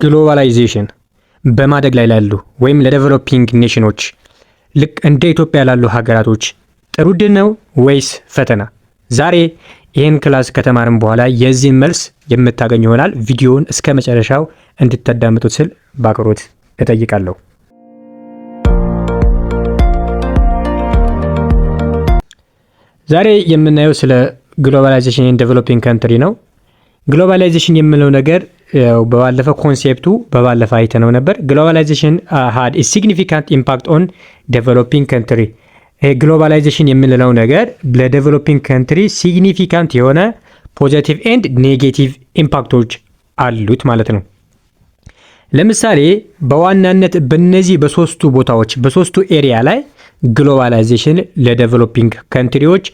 ግሎባላይዜሽን በማደግ ላይ ላሉ ወይም ለዴቨሎፒንግ ኔሽኖች ልክ እንደ ኢትዮጵያ ላሉ ሀገራቶች ጥሩ ዕድል ነው ወይስ ፈተና? ዛሬ ይህን ክላስ ከተማርን በኋላ የዚህን መልስ የምታገኙ ይሆናል። ቪዲዮውን እስከ መጨረሻው እንድታዳምጡት ስል በአክብሮት እጠይቃለሁ። ዛሬ የምናየው ስለ ግሎባላይዜሽን ኢን ዴቨሎፒንግ ካንትሪ ነው። ግሎባላይዜሽን የምለው ነገር በባለፈው ኮንሴፕቱ በባለፈው አይተነው ነበር። ግሎባላይዜሽን had a significant impact on developing country። ግሎባላይዜሽን የምንለው ነገር ለዴቨሎፒንግ ካንትሪ ሲግኒፊካንት የሆነ ፖዚቲቭ ኤንድ ኔጌቲቭ ኢምፓክቶች አሉት ማለት ነው። ለምሳሌ በዋናነት በእነዚህ በሶስቱ ቦታዎች በሶስቱ ኤሪያ ላይ ግሎባላይዜሽን ለዴቨሎፒንግ ካንትሪዎች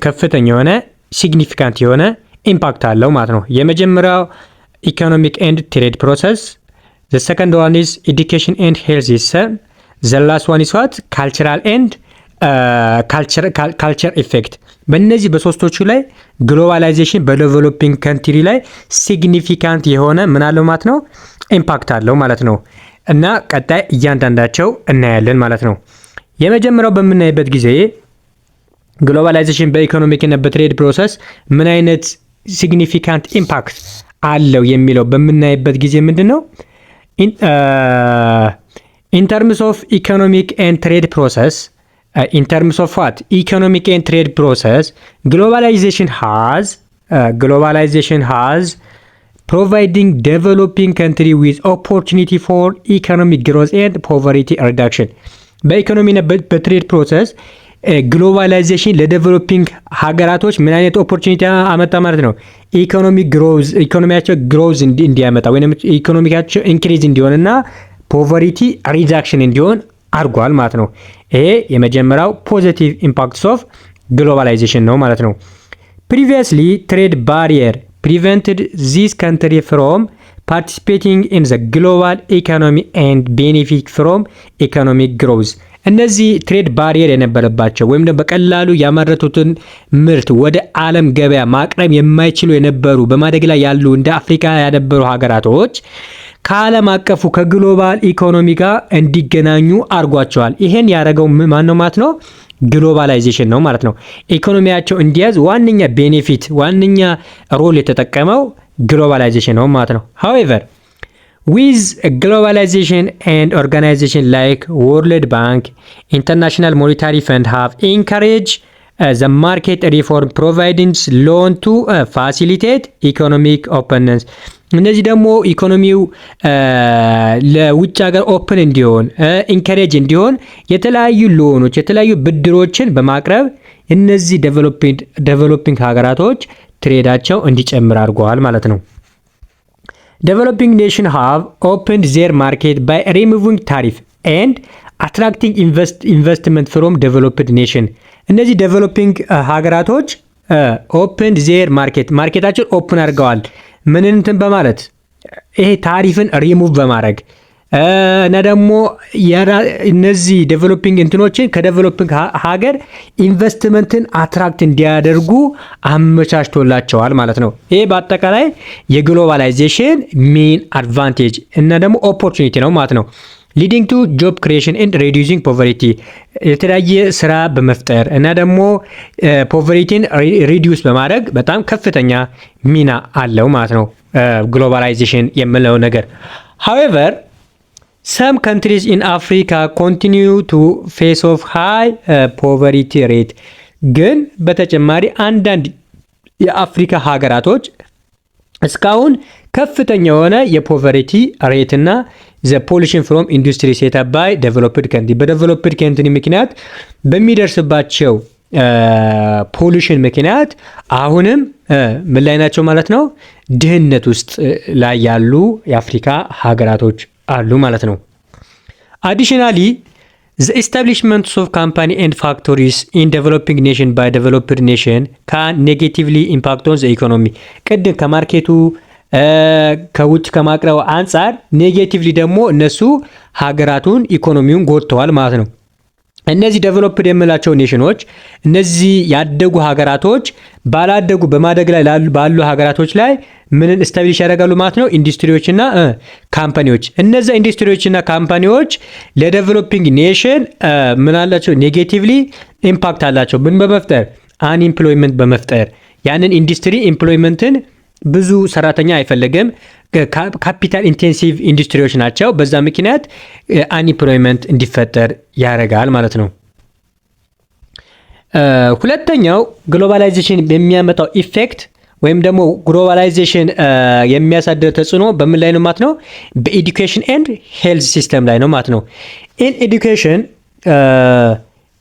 ከፍተኛ የሆነ ሲግኒፊካንት የሆነ ኢምፓክት አለው ማለት ነው። የመጀመሪያው ኢኮኖሚክ ኤንድ ትሬድ ፕሮሰስ፣ ዘ ሰከንድ ዋን ኢዝ ኤዱኬሽን ኤንድ ሄልዝ ሲስተም፣ ዘ ላስት ዋን ኢዝ ዋት ካልቸራል ኤንድ ካልቸር ኢፌክት። በእነዚህ በሶስቶቹ ላይ ግሎባላይዜሽን በዴቨሎፒንግ ካንትሪ ላይ ሲግኒፊካንት የሆነ ምን አለው ማለት ነው ኢምፓክት አለው ማለት ነው። እና ቀጣይ እያንዳንዳቸው እናያለን ማለት ነው። የመጀመሪያው በምናይበት ጊዜ ግሎባላይዜሽን በኢኮኖሚክ እና በትሬድ ፕሮሰስ ምን አይነት ሲግኒፊካንት ኢምፓክት አለው የሚለው በምናይበት ጊዜ ምንድን ነው ኢን ተርምስ ኦፍ ኢኮኖሚክ ኤንድ ትሬድ ፕሮሰስ in terms of what economic and trade process globalization has providing developing country with opportunity for economic growth and poverty reduction በኢኮኖሚ እና በትሬድ ፕሮሰስ ግሎባላይዜሽን ለዴቨሎፒንግ ሀገራቶች ምን አይነት ኦፖርቹኒቲ አመጣ ማለት ነው? ኢኮኖሚያቸው ግሮዝ እንዲያመጣ ወይም ኢኮኖሚካቸው ኢንክሪዝ እንዲሆንና ፖቨርቲ ሪዳክሽን እንዲሆን አድርጓል ማለት ነው። ይሄ የመጀመሪያው ፖዚቲቭ ኢምፓክትስ ኦፍ ግሎባላይዜሽን ነው ማለት ነው። ፕሪቪየስሊ ትሬድ ባሪየር ፕሪቨንትድ ዚስ ካንትሪ ፍሮም ፓርቲሲፔቲንግ ኢን ዘ ግሎባል ኢኮኖሚ ኤንድ ቤኔፊት ፍሮም ኢኮኖሚክ ግሮዝ። እነዚህ ትሬድ ባሪየር የነበረባቸው ወይም ደግሞ በቀላሉ ያመረቱትን ምርት ወደ ዓለም ገበያ ማቅረብ የማይችሉ የነበሩ በማደግ ላይ ያሉ እንደ አፍሪካ የነበሩ ሀገራቶች ከዓለም አቀፉ ከግሎባል ኢኮኖሚ ጋር እንዲገናኙ አድርጓቸዋል። ይሄን ያደረገው ማን ነው ማለት ነው? ግሎባላይዜሽን ነው ማለት ነው። ኢኮኖሚያቸው እንዲያዝ ዋነኛ ቤኔፊት ዋነኛ ሮል የተጠቀመው ግሎባላይዜሽን ነው ማለት ነው። however with globalization and organization like World Bank, International Monetary Fund have encouraged the market reform providing loan to facilitate economic openness። እነዚህ ደግሞ ኢኮኖሚው ለውጭ ሀገር ኦፕን እንዲሆን ኢንከሬጅ እንዲሆን የተለያዩ ሎኖች የተለያዩ ብድሮችን በማቅረብ እነዚህ ዴቨሎፒንግ ሀገራቶች ትሬዳቸው እንዲጨምር አድርገዋል ማለት ነው። Developing nations have opened their market by removing tariff and attracting investment from developed nation። እነዚህ ዴቨሎፒንግ ሀገራቶች opened their ማርኬታቸውን ኦፕን አድርገዋል። ምን እንትን በማለት ይሄ ታሪፍን ሪሙቭ በማድረግ እና ደግሞ እነዚህ ዴቨሎፒንግ እንትኖችን ከዴቨሎፒንግ ሀገር ኢንቨስትመንትን አትራክት እንዲያደርጉ አመቻችቶላቸዋል ማለት ነው። ይሄ በአጠቃላይ የግሎባላይዜሽን ሜን አድቫንቴጅ እና ደግሞ ኦፖርቹኒቲ ነው ማለት ነው። ሊዲንግ ቱ ጆብ ክሪኤሽን ኤንድ ሬዲዩሲንግ ፖቨርቲ የተለያየ ስራ በመፍጠር እና ደግሞ ፖቨሪቲን ሪዲዩስ በማድረግ በጣም ከፍተኛ ሚና አለው ማለት ነው ግሎባላይዜሽን የምለው ነገር። however some countries in Africa continue to face off high poverty rate። ግን በተጨማሪ አንዳንድ የአፍሪካ ሀገራቶች እስካሁን ከፍተኛ የሆነ የፖቨርቲ ሬት እና ዘ ፖሊሽን ፍሮም ኢንዱስትሪ ሴትአፕ ባይ ዴቨሎፕድ ካንትሪ በዴቨሎፕድ ካንትሪ ምክንያት በሚደርስባቸው ፖሊሽን ምክንያት አሁንም ምን ላይ ናቸው ማለት ነው? ድህነት ውስጥ ላይ ያሉ የአፍሪካ ሀገራቶች አሉ ማለት ነው። አዲሽናሊ the establishment of company and factories in developing nation by developed nation can negatively impact on the economy። ቅድም ከማርኬቱ ከውጭ ከማቅረብ አንጻር ኔጌቲቭሊ ደግሞ እነሱ ሀገራቱን ኢኮኖሚውን ጎድተዋል ማለት ነው። እነዚህ ዴቨሎፕድ የምላቸው ኔሽኖች እነዚህ ያደጉ ሀገራቶች ባላደጉ በማደግ ላይ ባሉ ሀገራቶች ላይ ምንን ስታብሊሽ ያደርጋሉ ማለት ነው? ኢንዱስትሪዎችና ካምፓኒዎች። እነዛ ኢንዱስትሪዎችና ካምፓኒዎች ለዴቨሎፒንግ ኔሽን ምን አላቸው? ኔጌቲቭሊ ኢምፓክት አላቸው። ምን በመፍጠር? አንኢምፕሎይመንት በመፍጠር ያንን ኢንዱስትሪ ኢምፕሎይመንትን ብዙ ሰራተኛ አይፈልግም። ካፒታል ኢንቴንሲቭ ኢንዱስትሪዎች ናቸው። በዛ ምክንያት አንኢምፕሎይመንት እንዲፈጠር ያደርጋል ማለት ነው። ሁለተኛው ግሎባላይዜሽን የሚያመጣው ኢፌክት ወይም ደግሞ ግሎባላይዜሽን የሚያሳድረው ተጽዕኖ በምን ላይ ነው ማለት ነው? በኤዱኬሽን ኤንድ ሄልዝ ሲስተም ላይ ነው ማለት ነው።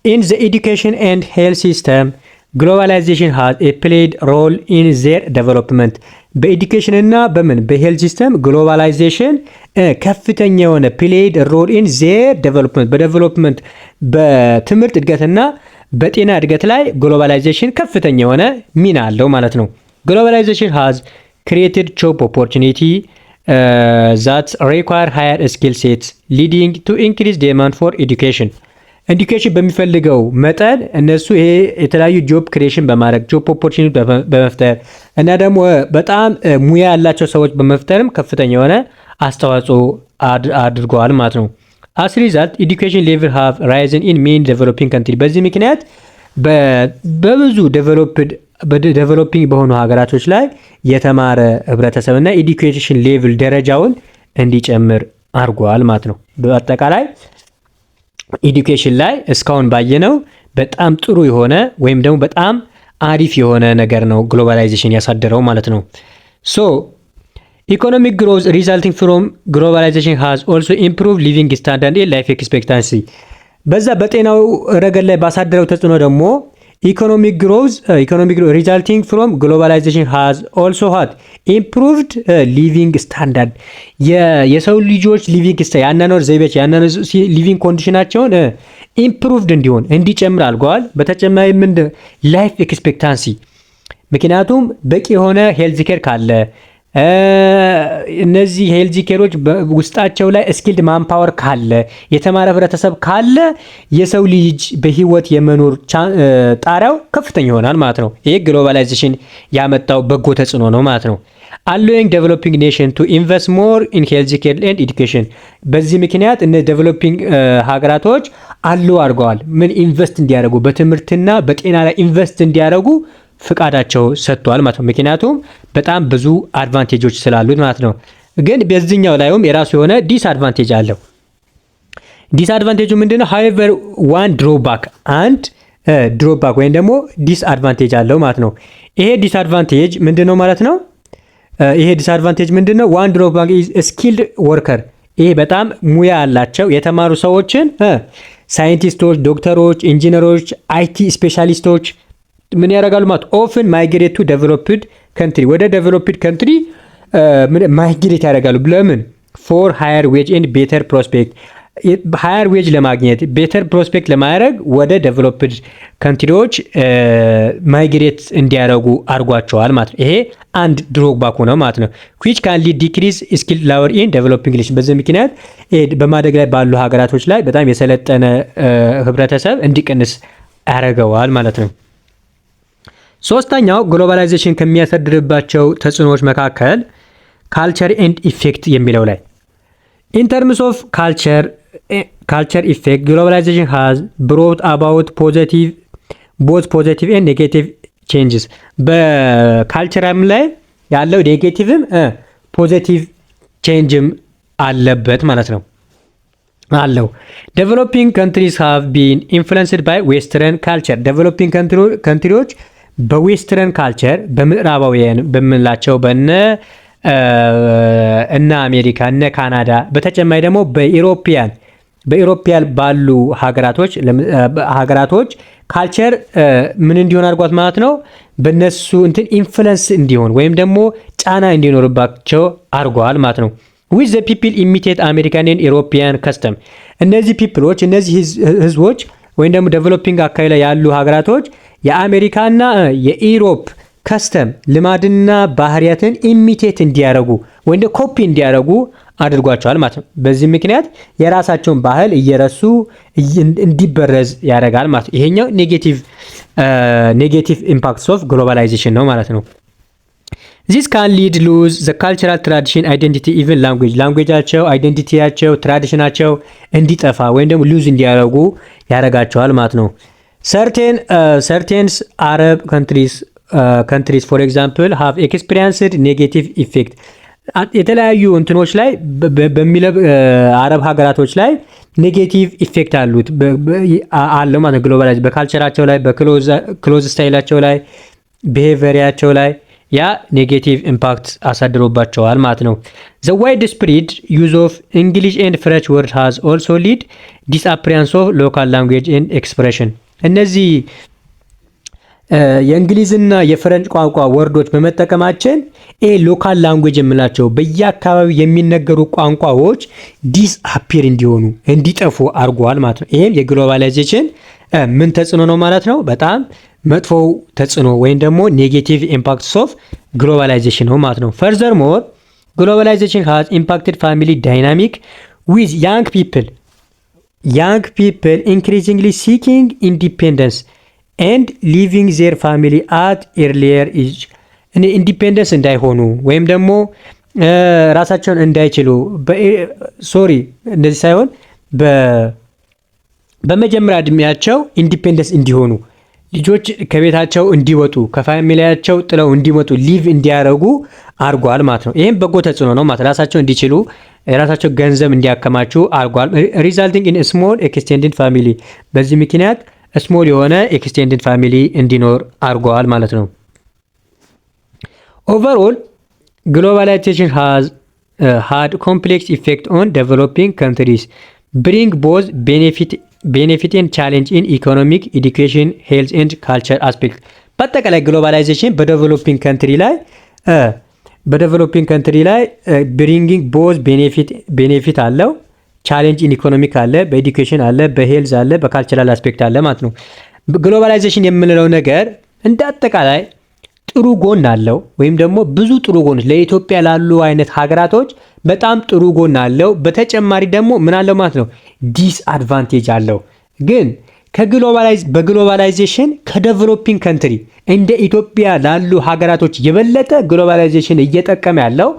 ኢን ዘ ኤዱኬሽን ኤንድ ሄልዝ ሲስተም ግሎባላይዜሽን ሃዝ ፕሌይድ ሮል ኢን ዜር ዴቨሎፕመንት። በኤዱኬሽን እና በሄልዝ ሲስተም ግሎባላይዜሽን ከፍተኛ የሆነ ፕሌይድ ሮል ኢን ዜር ዴቨሎፕመንት በትምህርት እድገትና በጤና እድገት ላይ ግሎባላይዜሽን ከፍተኛ የሆነ ሚና አለው ማለት ነው። ግሎባላይዜሽን ሃዝ ክሪኤትድ ጆብ ኦፖርቹኒቲ ዛት ሪኳየር ሃየር ስኪል ሴትስ ሊዲንግ ቱ ኢንክሪዝ ዲማንድ ፎር ኤዱኬሽን። ኤዱኬሽን በሚፈልገው መጠን እነሱ ይሄ የተለያዩ ጆብ ክሪኤሽን በማድረግ ጆብ ኦፖርቹኒቲ በመፍጠር እና ደግሞ በጣም ሙያ ያላቸው ሰዎች በመፍጠርም ከፍተኛ የሆነ አስተዋጽኦ አድርገዋል ማለት ነው። አስ ሪዛልት ኤዱኬሽን ሌቭል ሃቭ ራይዝን ኢን ሜኒ ዴቨሎፒንግ ካንትሪ። በዚህ ምክንያት በብዙ ዴቨሎፒንግ በሆኑ ሀገራቶች ላይ የተማረ ህብረተሰብ እና ኤዱኬሽን ሌቭል ደረጃውን እንዲጨምር አድርጓል ማለት ነው። በአጠቃላይ ኤዱኬሽን ላይ እስካሁን ባየነው በጣም ጥሩ የሆነ ወይም ደግሞ በጣም አሪፍ የሆነ ነገር ነው ግሎባላይዜሽን ያሳደረው ማለት ነው። ሶ ኢኮኖሚክ ግሮዝ ሪዛልቲንግ ፍሮም ግሎባላይዜሽን ሃዝ ኦልሶ ኢምፕሩቭድ ሊቪንግ ስታንዳርድ ኤንድ ላይፍ ኤክስፔክታንሲ። በዛ በጤናው ረገድ ላይ ባሳደረው ተጽዕኖ ደግሞ ኢኮኖሚክ ግሮዝ ሪዛልቲንግ ፍሮም ግሎባላይዜሽን ሃዝ ኦልሶ ሃት ኢምፕሩቭድ ሊቪንግ ስታንዳርድ። የሰው ልጆች ሊቪንግ የአኗኗር ዘይቤያቸው የአኗኗር ሊቪንግ ኮንዲሽናቸውን ኢምፕሩቭድ እንዲሆን እንዲጨምር አድርገዋል። በተጨማሪ ምንድን ላይፍ ኤክስፔክታንሲ፣ ምክንያቱም በቂ የሆነ ሄልዝ ኬር ካለ እነዚህ ሄልዝ ኬሮች ውስጣቸው ላይ ስኪልድ ማንፓወር ካለ የተማረ ህብረተሰብ ካለ የሰው ልጅ በህይወት የመኖር ጣሪያው ከፍተኛ ይሆናል ማለት ነው። ይህ ግሎባላይዜሽን ያመጣው በጎ ተጽዕኖ ነው ማለት ነው። allowing developing nation to invest more in health care and education። በዚህ ምክንያት እነ ዴቨሎፒንግ ሀገራቶች አለው አድርገዋል ምን ኢንቨስት እንዲያደርጉ በትምህርትና በጤና ላይ ኢንቨስት እንዲያደርጉ ፍቃዳቸው ሰጥቷል ማለት ነው። ምክንያቱም በጣም ብዙ አድቫንቴጆች ስላሉት ማለት ነው። ግን በዚህኛው ላይም የራሱ የሆነ ዲስአድቫንቴጅ አለው። ዲስአድቫንቴጁ ምንድነው? however one drawback አንድ ድሮባክ ወይም ደግሞ ዲስአድቫንቴጅ አለው ማለት ነው። ይሄ ዲስአድቫንቴጅ ምንድነው ማለት ነው? ይሄ ዲስአድቫንቴጅ ምንድነው? ዋን ድሮባክ ኢዝ ስኪልድ ወርከር። ይሄ በጣም ሙያ ያላቸው የተማሩ ሰዎችን ሳይንቲስቶች፣ ዶክተሮች፣ ኢንጂነሮች፣ አይቲ ስፔሻሊስቶች ምን ያደርጋሉ ማለት ኦፍን ማይግሬት ቱ ዴቨሎፕድ ካንትሪ ወደ ዴቨሎፕድ ካንትሪ ማይግሬት ያደርጋሉ። ለምን? ፎር ሃየር ዌጅ ኤንድ ቤተር ፕሮስፔክት ሃየር ዌጅ ለማግኘት ቤተር ፕሮስፔክት ለማድረግ ወደ ዴቨሎፕድ ካንትሪዎች ማይግሬት እንዲያደርጉ አድርጓቸዋል ማለት ነው። ይሄ አንድ ድሮባክ ነው ማለት ነው። which can lead decrease skill level in developing nations። በዚህ ምክንያት በማደግ ላይ ባሉ ሀገራቶች ላይ በጣም የሰለጠነ ህብረተሰብ እንዲቀንስ ያደርገዋል ማለት ነው። ሶስተኛው ግሎባላይዜሽን ከሚያሳድርባቸው ተጽዕኖዎች መካከል ካልቸር ኤንድ ኢፌክት የሚለው ላይ in terms of culture effect globalization has brought about both positive and negative changes። በካልቸራም ላይ ያለው ኔጌቲቭም ፖዚቲቭ ቼንጅም አለበት ማለት ነው አለው። developing countries have been influenced by western culture። developing countries በዌስተርን ካልቸር በምዕራባውያን በምንላቸው እነ አሜሪካ እነ ካናዳ በተጨማሪ ደግሞ በኢሮፒያን ባሉ ሀገራቶች ካልቸር ምን እንዲሆን አድርጓት ማለት ነው በነሱ እንትን ኢንፍሉዌንስ እንዲሆን ወይም ደግሞ ጫና እንዲኖርባቸው አድርጓል ማለት ነው። with the people imitate American and European custom። እነዚህ ፒፕሎች እነዚህ ህዝቦች ወይም ደግሞ ዴቨሎፒንግ አካባቢ ላይ ያሉ ሀገራቶች የአሜሪካና የኢሮፕ ከስተም ልማድና ባህሪያትን ኢሚቴት እንዲያረጉ ወይም ኮፒ እንዲያረጉ አድርጓቸዋል ማለት ነው። በዚህ ምክንያት የራሳቸውን ባህል እየረሱ እንዲበረዝ ያደርጋል ማለት ነው። ይሄኛው ኔጌቲቭ ኢምፓክትስ ኦፍ ግሎባላይዜሽን ነው ማለት ነው። ዚስ ካን ሊድ ሉዝ ዘ ካልቸራል ትራዲሽን አይደንቲቲ ኢቨን ላንጉዌጃቸው አይደንቲቲያቸው ትራዲሽናቸው እንዲጠፋ ወይም ደግሞ ሉዝ እንዲያደርጉ ያደርጋቸዋል ማለት ነው። ሰርቴንስ አረብ countries for example have experienced negative effect የተለያዩ እንትኖች ላይ አረብ ሀገራቶች ላይ ኔጌቲቭ ኢፌክት አሉት አለው ማለት ግሎባላይዝ በካልቸራቸው ላይ በክሎዝ ስታይላቸው ላይ ቢሄቪየራቸው ላይ ያ ኔጌቲቭ ኢምፓክት አሳድሮባቸዋል ማለት ነው። the widespread use of English and French words has also led disappearance of local language and expression እነዚህ የእንግሊዝና የፍሬንች ቋንቋ ወርዶች በመጠቀማችን ሎካል ላንጉዌጅ የምላቸው በየአካባቢው የሚነገሩ ቋንቋዎች ዲስአፒር እንዲጠፉ አድርጓል ማለት ነው። ይሄም የግሎባላይዜሽን ምን ተጽዕኖ ነው ማለት ነው? በጣም መጥፎ ተጽዕኖ ወይም ደግሞ ኔጌቲቭ ኢምፓክትስ ኦፍ ግሎባላይዜሽን ነው ማለት ነው። furthermore globalization has impacted family dynamic with young people increasingly seeking independence and leaving their family at earlier age ኢንዲፔንደንስ እንዳይሆኑ ወይም ደግሞ ራሳቸውን እንዳይችሉ እንደዚህ ሳይሆን በመጀመሪያ እድሜያቸው ኢንዲፔንደንስ እንዲሆኑ ልጆች ከቤታቸው እንዲወጡ ከፋሚሊያቸው ጥለው እንዲመጡ ሊቭ እንዲያደርጉ አድርጓል ማለት ነው። ይህም በጎ ተጽዕኖ ነው ማለት ራሳቸው እንዲችሉ የራሳቸው ገንዘብ እንዲያከማቹ አድርጓል። ሪዛልቲንግ ኢን ስሞል ኤክስቴንድድ ፋሚሊ በዚህ ምክንያት ስሞል የሆነ ኤክስቴንድድ ፋሚሊ እንዲኖር አድርጓል ማለት ነው። ኦቨርኦል ግሎባላይዜሽን ሃዝ had complex effect on developing countries bring both benefit and challenge in economic education health and culture aspect በአጠቃላይ ግሎባላይዜሽን በዴቨሎፒንግ ካንትሪ ላይ bringing both benefit አለው ቻሌንጅ ኢን ኢኮኖሚክ አለ በኤዱኬሽን አለ በሄልዝ አለ በካልቸራል አስፔክት አለ ማለት ነው። ግሎባላይዜሽን የምንለው ነገር እንደ አጠቃላይ ጥሩ ጎን አለው ወይም ደግሞ ብዙ ጥሩ ጎን ለኢትዮጵያ ላሉ አይነት ሀገራቶች በጣም ጥሩ ጎን አለው። በተጨማሪ ደግሞ ምን አለው ማለት ነው ዲስአድቫንቴጅ አለው። ግን በግሎባላይዜሽን ከዴቨሎፒንግ ካንትሪ እንደ ኢትዮጵያ ላሉ ሀገራቶች የበለጠ ግሎባላይዜሽን እየጠቀመ ያለው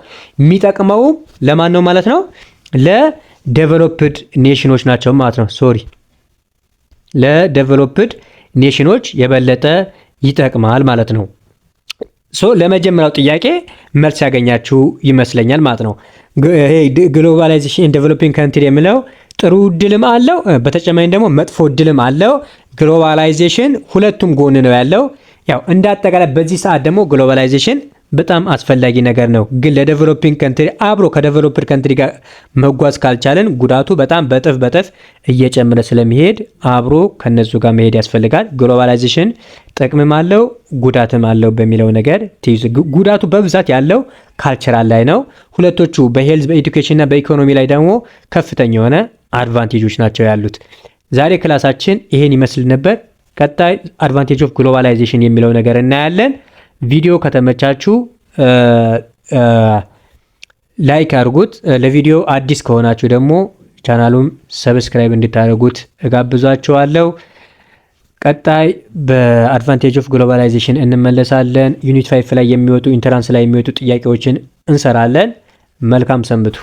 የሚጠቅመው ለማን ነው ማለት ነው? ለዴቨሎፕድ ኔሽኖች ናቸው ማለት ነው። ለዴቨሎፕድ ኔሽኖች የበለጠ ይጠቅማል ማለት ነው። ለመጀመሪያው ጥያቄ መልስ ያገኛችሁ ይመስለኛል ማለት ነው። ይሄ ግሎባላይዜሽን ዴቨሎፒንግ ካንትሪ የሚለው ጥሩ እድልም አለው፣ በተጨማሪ ደግሞ መጥፎ እድልም አለው። ግሎባላይዜሽን ሁለቱም ጎን ነው ያለው። ያው እንደ አጠቃላይ በዚህ ሰዓት ደግሞ ግሎባላይዜሽን በጣም አስፈላጊ ነገር ነው። ግን ለዴቨሎፒንግ ካንትሪ አብሮ ከዴቨሎፕድ ካንትሪ ጋር መጓዝ ካልቻለን ጉዳቱ በጣም በጥፍ እየጨመረ ስለሚሄድ አብሮ ከነሱ ጋር መሄድ ያስፈልጋል። ግሎባላይዜሽን ጥቅምም አለው ጉዳትም አለው በሚለው ነገር ትይዙ። ጉዳቱ በብዛት ያለው ካልቸራል ላይ ነው። ሁለቶቹ በሄልዝ በኤዱኬሽን እና በኢኮኖሚ ላይ ደግሞ ከፍተኛ የሆነ አድቫንቴጆች ናቸው ያሉት። ዛሬ ክላሳችን ይሄን ይመስል ነበር። ቀጣይ አድቫንቴጅ ኦፍ ግሎባላይዜሽን የሚለው ነገር እናያለን። ቪዲዮ ከተመቻችሁ ላይክ አድርጉት። ለቪዲዮ አዲስ ከሆናችሁ ደግሞ ቻናሉን ሰብስክራይብ እንድታደርጉት እጋብዛችኋለሁ። ቀጣይ በአድቫንቴጅ ኦፍ ግሎባላይዜሽን እንመለሳለን። ዩኒት 5 ላይ የሚወጡ ኢንተራንስ ላይ የሚወጡ ጥያቄዎችን እንሰራለን። መልካም ሰንብቱ።